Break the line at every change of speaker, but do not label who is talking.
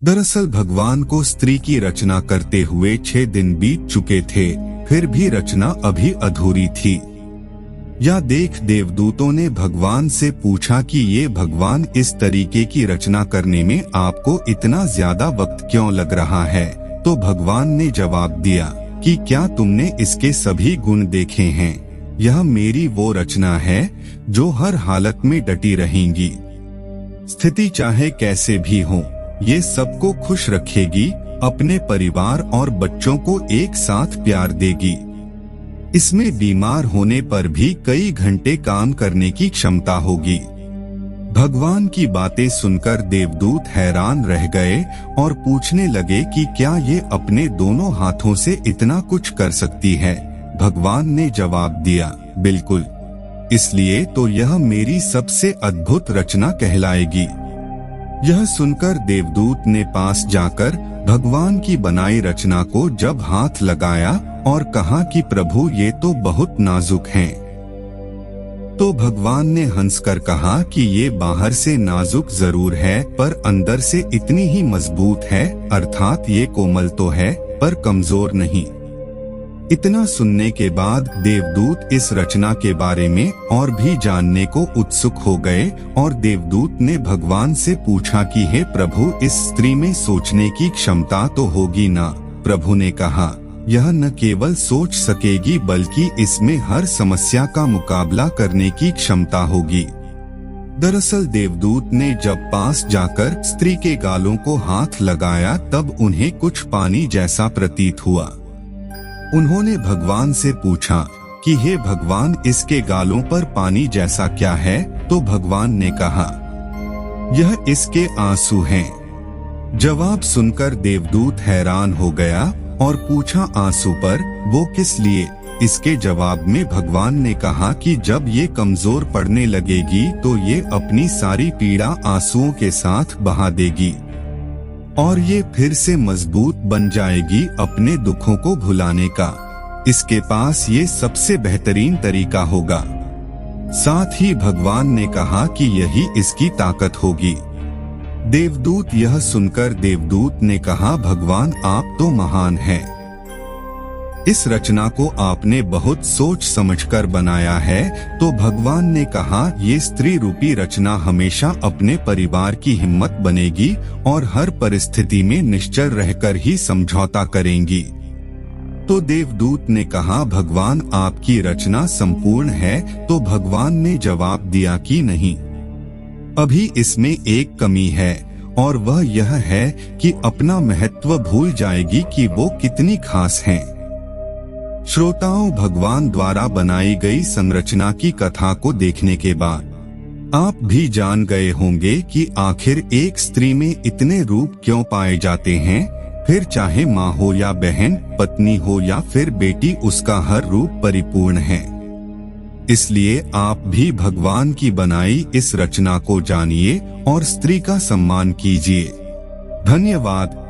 दरअसल भगवान को स्त्री की रचना करते हुए 6 दिन बीत चुके थे, फिर भी रचना अभी अधूरी थी। यह देख देवदूतों ने भगवान से पूछा कि ये भगवान इस तरीके की रचना करने में आपको इतना ज्यादा वक्त क्यों लग रहा है। तो भगवान ने जवाब दिया कि क्या तुमने इसके सभी गुण देखे हैं। यह मेरी वो रचना है जो हर हालत में डटी रहेंगी, स्थिति चाहे कैसे भी हो, ये सबको खुश रखेगी, अपने परिवार और बच्चों को एक साथ प्यार देगी। इसमें बीमार होने पर भी कई घंटे काम करने की क्षमता होगी। भगवान की बातें सुनकर देवदूत हैरान रह गए और पूछने लगे कि क्या ये अपने दोनों हाथों से इतना कुछ कर सकती है। भगवान ने जवाब दिया, बिल्कुल, इसलिए तो यह मेरी सबसे अद्भुत रचना कहलाएगी। यह सुनकर देवदूत ने पास जाकर भगवान की बनाई रचना को जब हाथ लगाया और कहा कि प्रभु ये तो बहुत नाजुक हैं। तो भगवान ने हंसकर कहा कि ये बाहर से नाजुक जरूर है पर अंदर से इतनी ही मजबूत है, अर्थात ये कोमल तो है पर कमजोर नहीं। इतना सुनने के बाद देवदूत इस रचना के बारे में और भी जानने को उत्सुक हो गए और देवदूत ने भगवान से पूछा कि हे प्रभु, इस स्त्री में सोचने की क्षमता तो होगी ना। प्रभु ने कहा, यह न केवल सोच सकेगी बल्कि इसमें हर समस्या का मुकाबला करने की क्षमता होगी। दरअसल देवदूत ने जब पास जाकर स्त्री के गालों को हाथ लगाया तब उन्हें कुछ पानी जैसा प्रतीत हुआ। उन्होंने भगवान से पूछा कि हे भगवान, इसके गालों पर पानी जैसा क्या है। तो भगवान ने कहा, यह इसके आंसू हैं। जवाब सुनकर देवदूत हैरान हो गया और पूछा, आंसू पर वो किस लिए। इसके जवाब में भगवान ने कहा कि जब ये कमजोर पड़ने लगेगी तो ये अपनी सारी पीड़ा आंसुओं के साथ बहा देगी और ये फिर से मजबूत बन जाएगी अपने दुखों को भुलाने का। इसके पास ये सबसे बेहतरीन तरीका होगा। साथ ही भगवान ने कहा कि यही इसकी ताकत होगी। देवदूत यह सुनकर देवदूत ने कहा, भगवान आप तो महान हैं। इस रचना को आपने बहुत सोच समझकर बनाया है। तो भगवान ने कहा, ये स्त्री रूपी रचना हमेशा अपने परिवार की हिम्मत बनेगी और हर परिस्थिति में निश्चल रहकर ही समझौता करेंगी। तो देवदूत ने कहा, भगवान आपकी रचना संपूर्ण है। तो भगवान ने जवाब दिया कि नहीं, अभी इसमें एक कमी है और वह यह है कि अपना महत्व भूल जाएगी कि वो कितनी खास हैं। श्रोताओं, भगवान द्वारा बनाई गई संरचना की कथा को देखने के बाद आप भी जान गए होंगे कि आखिर एक स्त्री में इतने रूप क्यों पाए जाते हैं। फिर चाहे माँ हो या बहन, पत्नी हो या फिर बेटी, उसका हर रूप परिपूर्ण है। इसलिए आप भी भगवान की बनाई इस रचना को जानिए और स्त्री का सम्मान कीजिए। धन्यवाद।